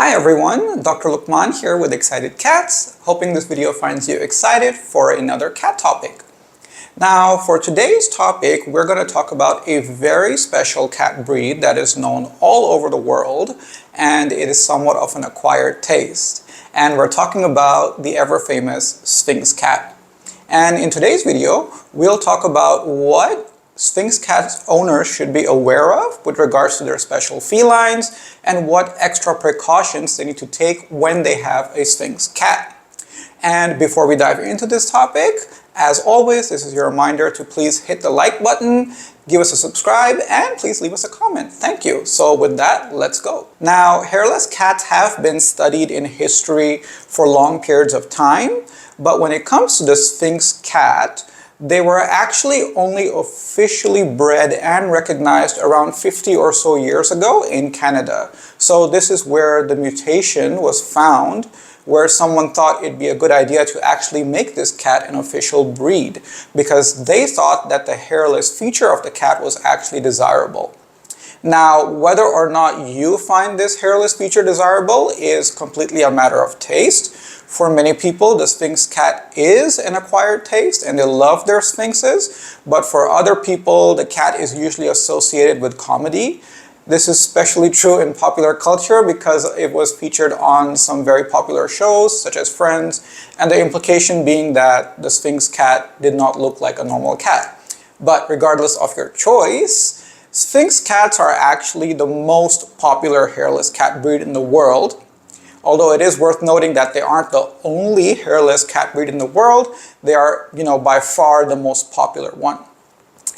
Hi everyone, Dr. Luqman here with ExcitedCats, hoping this video finds you excited for another cat topic. Now, for today's topic, we're going to talk about a very special cat breed that is known all over the world, and it is somewhat of an acquired taste. And we're talking about the ever-famous Sphynx cat. And in today's video, we'll talk about what Sphynx cat owners should be aware of with regards to their special felines and what extra precautions they need to take when they have a Sphynx cat. And before we dive into this topic, as always, this is your reminder to please hit the like button, give us a subscribe, and please leave us a comment. Thank you. So with that, let's go. Now, hairless cats have been studied in history for long periods of time, but when it comes to the Sphynx cat, they were actually only officially bred and recognized around 50 or so years ago in Canada. So this is where the mutation was found, where someone thought it'd be a good idea to actually make this cat an official breed because they thought that the hairless feature of the cat was actually desirable. Now, whether or not you find this hairless feature desirable is completely a matter of taste. For many people, the Sphynx cat is an acquired taste and they love their Sphynxes, but for other people, the cat is usually associated with comedy. This is especially true in popular culture because it was featured on some very popular shows such as Friends, and the implication being that the Sphynx cat did not look like a normal cat. But regardless of your choice, Sphynx cats are actually the most popular hairless cat breed in the world. Although it is worth noting that they aren't the only hairless cat breed in the world, they are, by far the most popular one.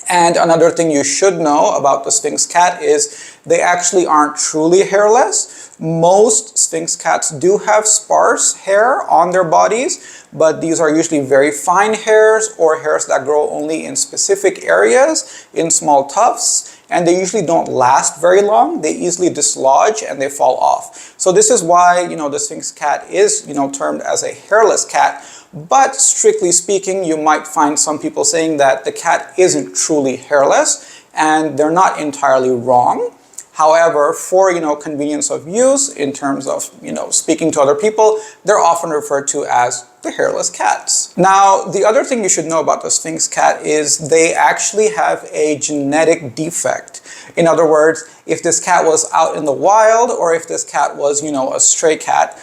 And another thing you should know about the Sphynx cat is they actually aren't truly hairless. Most Sphynx cats do have sparse hair on their bodies, but these are usually very fine hairs or hairs that grow only in specific areas, in small tufts, and they usually don't last very long. They easily dislodge and they fall off. So this is why, the Sphynx cat is, termed as a hairless cat. But strictly speaking, you might find some people saying that the cat isn't truly hairless, and they're not entirely wrong. However, for convenience of use in terms of speaking to other people, they're often referred to as the hairless cats. Now, the other thing you should know about the Sphynx cat is they actually have a genetic defect. In other words, if this cat was out in the wild or if this cat was, a stray cat,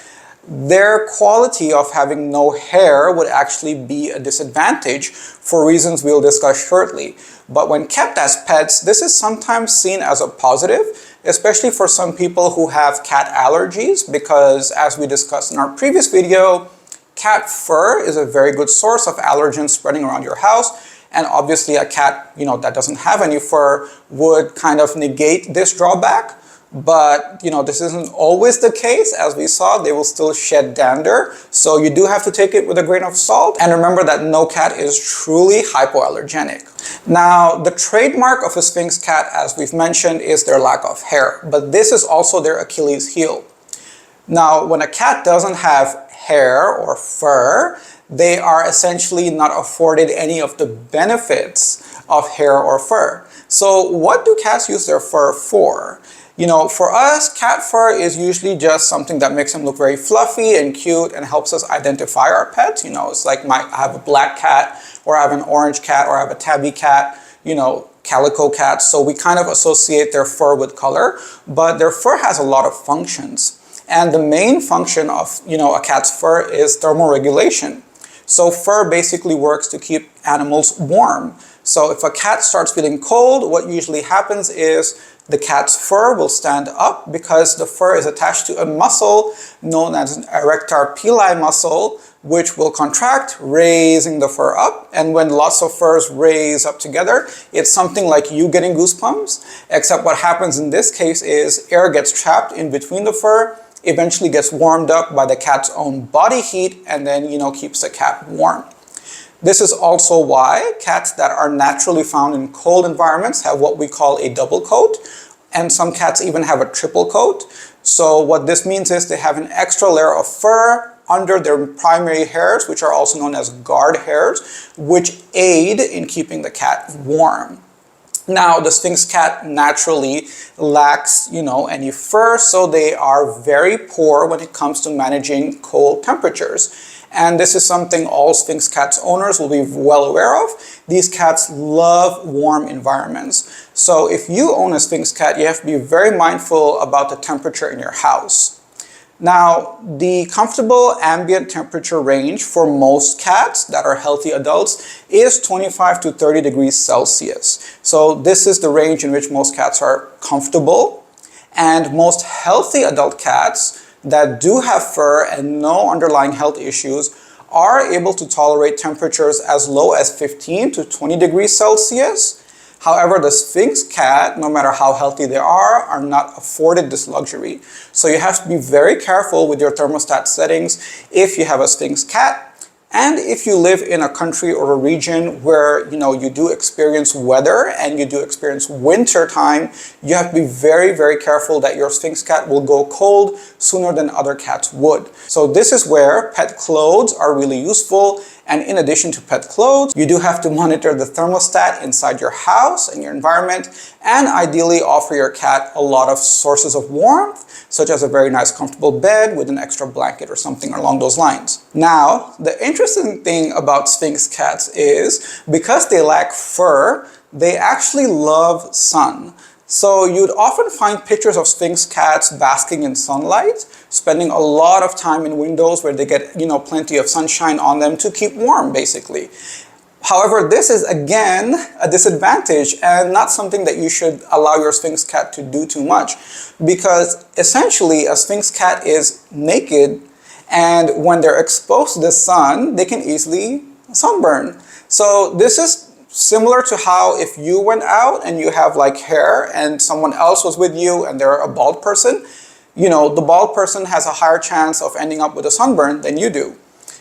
their quality of having no hair would actually be a disadvantage for reasons we'll discuss shortly. But when kept as pets, this is sometimes seen as a positive, especially for some people who have cat allergies, because as we discussed in our previous video, cat fur is a very good source of allergens spreading around your house. And obviously a cat, that doesn't have any fur would kind of negate this drawback. But, this isn't always the case. As we saw, they will still shed dander. So you do have to take it with a grain of salt. And remember that no cat is truly hypoallergenic. Now, the trademark of a Sphynx cat, as we've mentioned, is their lack of hair. But this is also their Achilles heel. Now, when a cat doesn't have hair or fur, they are essentially not afforded any of the benefits of hair or fur. So what do cats use their fur for? For us, cat fur is usually just something that makes them look very fluffy and cute and helps us identify our pets. It's like I have a black cat, or I have an orange cat, or I have a tabby cat, calico cats. So we kind of associate their fur with color, but their fur has a lot of functions. And the main function of, a cat's fur is thermoregulation. So fur basically works to keep animals warm. So if a cat starts feeling cold, what usually happens is the cat's fur will stand up because the fur is attached to a muscle known as an erector pili muscle, which will contract, raising the fur up. And when lots of furs raise up together, it's something like you getting goosebumps, except what happens in this case is air gets trapped in between the fur, eventually gets warmed up by the cat's own body heat, and then, keeps the cat warm. This is also why cats that are naturally found in cold environments have what we call a double coat, and some cats even have a triple coat. So what this means is they have an extra layer of fur under their primary hairs, which are also known as guard hairs, which aid in keeping the cat warm. Now, the Sphynx cat naturally lacks, any fur, so they are very poor when it comes to managing cold temperatures. And this is something all Sphynx cats owners will be well aware of. These cats love warm environments. So if you own a Sphynx cat, you have to be very mindful about the temperature in your house. Now, the comfortable ambient temperature range for most cats that are healthy adults is 25 to 30 degrees Celsius. So this is the range in which most cats are comfortable. And most healthy adult cats that do have fur and no underlying health issues are able to tolerate temperatures as low as 15 to 20 degrees Celsius. However, the Sphynx cat, no matter how healthy they are not afforded this luxury. So you have to be very careful with your thermostat settings if you have a Sphynx cat. And if you live in a country or a region where, you do experience weather and you do experience winter time, you have to be very, very careful that your Sphynx cat will go cold sooner than other cats would. So this is where pet clothes are really useful. And in addition to pet clothes, you do have to monitor the thermostat inside your house and your environment, and ideally offer your cat a lot of sources of warmth, such as a very nice comfortable bed with an extra blanket or something along those lines. Now, the interesting thing about Sphynx cats is because they lack fur, they actually love sun. So you'd often find pictures of Sphynx cats basking in sunlight, spending a lot of time in windows where they get, plenty of sunshine on them to keep warm, basically. However, this is again a disadvantage and not something that you should allow your Sphynx cat to do too much, because essentially a Sphynx cat is naked, and when they're exposed to the sun, they can easily sunburn. So this is similar to how if you went out and you have like hair and someone else was with you and they're a bald person, the bald person has a higher chance of ending up with a sunburn than you do.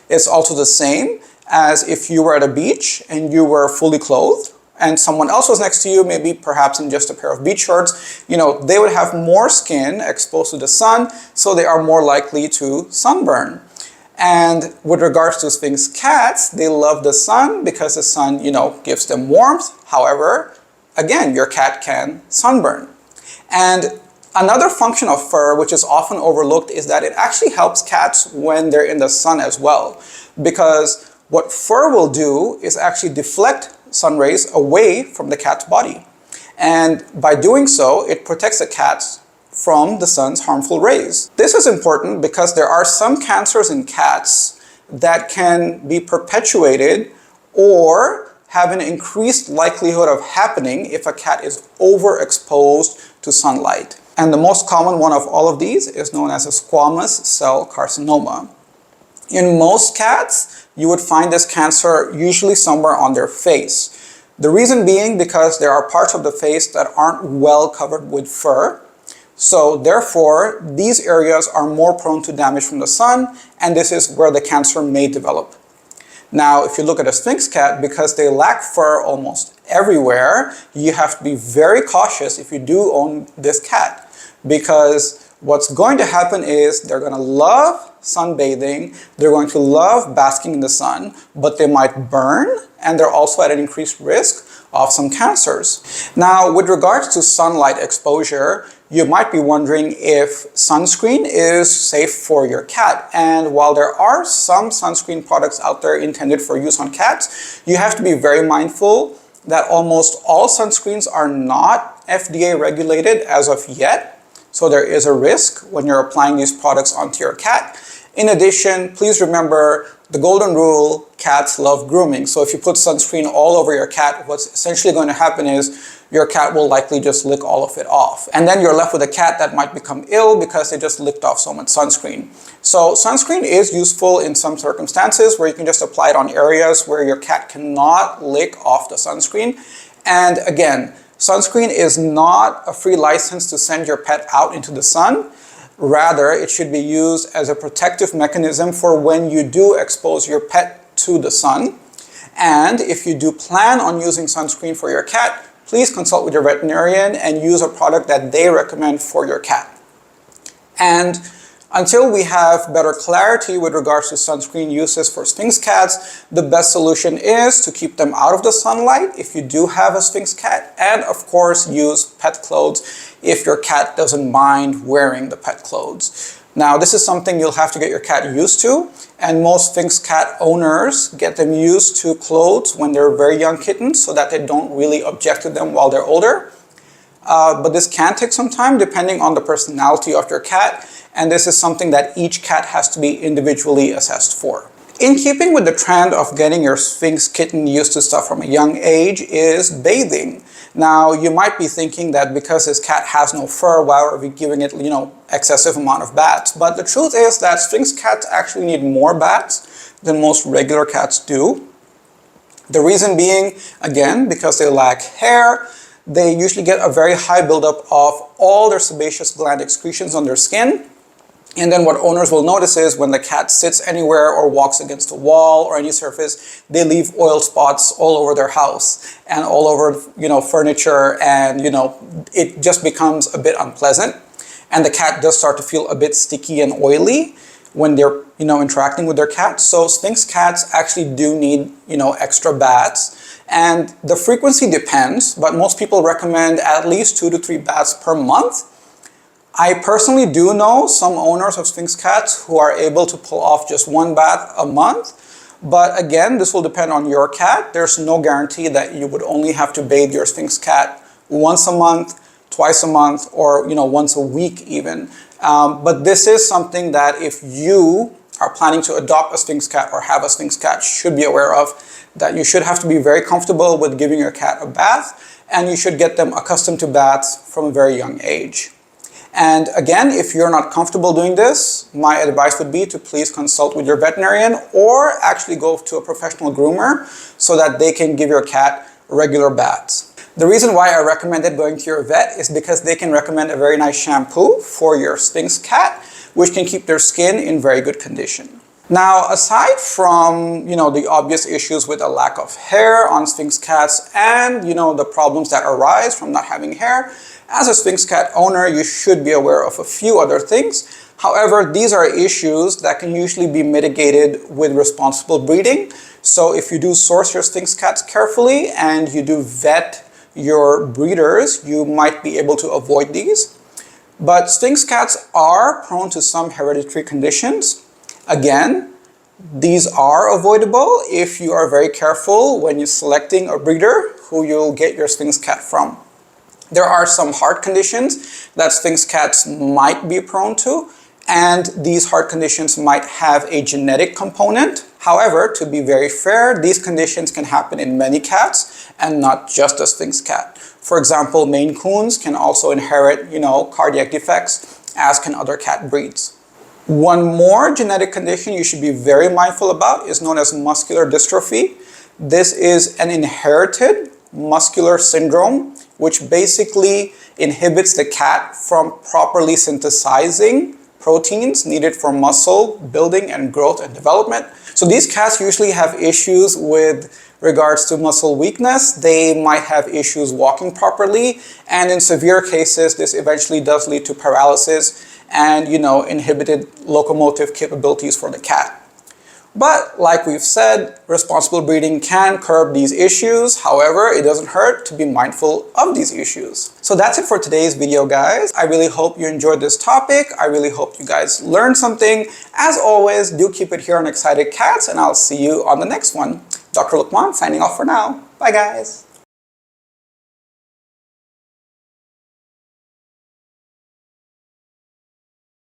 It's also the same as if you were at a beach and you were fully clothed and someone else was next to you, maybe perhaps in just a pair of beach shorts, they would have more skin exposed to the sun, so they are more likely to sunburn. And with regards to Sphynx cats, they love the sun because the sun, gives them warmth. However, again, your cat can sunburn. And another function of fur, which is often overlooked, is that it actually helps cats when they're in the sun as well. Because what fur will do is actually deflect sun rays away from the cat's body. And by doing so, it protects the cats from the sun's harmful rays. This is important because there are some cancers in cats that can be perpetuated or have an increased likelihood of happening if a cat is overexposed to sunlight. And the most common one of all of these is known as a squamous cell carcinoma. In most cats, you would find this cancer usually somewhere on their face. The reason being because there are parts of the face that aren't well covered with fur. So therefore, these areas are more prone to damage from the sun, and this is where the cancer may develop. Now, if you look at a Sphynx cat, because they lack fur almost everywhere, you have to be very cautious if you do own this cat, because what's going to happen is they're going to love sunbathing, they're going to love basking in the sun, but they might burn, and they're also at an increased risk of some cancers. Now, with regards to sunlight exposure, you might be wondering if sunscreen is safe for your cat. And while there are some sunscreen products out there intended for use on cats, you have to be very mindful that almost all sunscreens are not FDA regulated as of yet. So there is a risk when you're applying these products onto your cat. In addition, please remember the golden rule, cats love grooming. So if you put sunscreen all over your cat, what's essentially going to happen is your cat will likely just lick all of it off. And then you're left with a cat that might become ill because they just licked off so much sunscreen. So sunscreen is useful in some circumstances where you can just apply it on areas where your cat cannot lick off the sunscreen. And again, sunscreen is not a free license to send your pet out into the sun. Rather, it should be used as a protective mechanism for when you do expose your pet to the sun. And if you do plan on using sunscreen for your cat, please consult with your veterinarian and use a product that they recommend for your cat. And Until we have better clarity with regards to sunscreen uses for Sphynx cats, the best solution is to keep them out of the sunlight if you do have a Sphynx cat, and of course use pet clothes if your cat doesn't mind wearing the pet clothes. Now, this is something you'll have to get your cat used to, and most Sphynx cat owners get them used to clothes when they're very young kittens so that they don't really object to them while they're older. But this can take some time depending on the personality of your cat, and this is something that each cat has to be individually assessed for. In keeping with the trend of getting your Sphynx kitten used to stuff from a young age is bathing. Now, you might be thinking that because this cat has no fur, why are we giving it, excessive amount of baths? But the truth is that Sphynx cats actually need more baths than most regular cats do. The reason being, again, because they lack hair. They usually get a very high buildup of all their sebaceous gland excretions on their skin. And then what owners will notice is when the cat sits anywhere or walks against a wall or any surface, they leave oil spots all over their house and all over, furniture, and, it just becomes a bit unpleasant. And the cat does start to feel a bit sticky and oily when they're, interacting with their cat. So Sphynx cats actually do need, extra baths. And the frequency depends, but most people recommend at least 2 to 3 baths per month. I personally do know some owners of Sphynx cats who are able to pull off just 1 bath a month. But again, this will depend on your cat. There's no guarantee that you would only have to bathe your Sphynx cat once a month, twice a month, or once a week even. But this is something that if you are planning to adopt a Sphynx cat or have a Sphynx cat, should be aware of, that you should have to be very comfortable with giving your cat a bath, and you should get them accustomed to baths from a very young age. And again, if you're not comfortable doing this, my advice would be to please consult with your veterinarian or actually go to a professional groomer so that they can give your cat regular baths. The reason why I recommended going to your vet is because they can recommend a very nice shampoo for your Sphynx cat, which can keep their skin in very good condition. Now, aside from, the obvious issues with a lack of hair on Sphynx cats and, the problems that arise from not having hair, as a Sphynx cat owner, you should be aware of a few other things. However, these are issues that can usually be mitigated with responsible breeding. So if you do source your Sphynx cats carefully and you do vet your breeders, you might be able to avoid these. But Sphynx cats are prone to some hereditary conditions. Again, these are avoidable if you are very careful when you're selecting a breeder who you'll get your Sphynx cat from. There are some heart conditions that Sphynx cats might be prone to, and these heart conditions might have a genetic component. However, to be very fair, these conditions can happen in many cats and not just a Sphynx cat. For example, Maine Coons can also inherit, cardiac defects, as can other cat breeds. One more genetic condition you should be very mindful about is known as muscular dystrophy. This is an inherited muscular syndrome, which basically inhibits the cat from properly synthesizing proteins needed for muscle building and growth and development. So these cats usually have issues with regards to muscle weakness. They might have issues walking properly, and in severe cases, this eventually does lead to paralysis and, inhibited locomotive capabilities for the cat. But like we've said, responsible breeding can curb these issues. However, it doesn't hurt to be mindful of these issues. So that's it for today's video, guys. I really hope you enjoyed this topic. I really hope you guys learned something. As always, do keep it here on Excited Cats, and I'll see you on the next one. Dr. Luqman signing off for now. Bye, guys.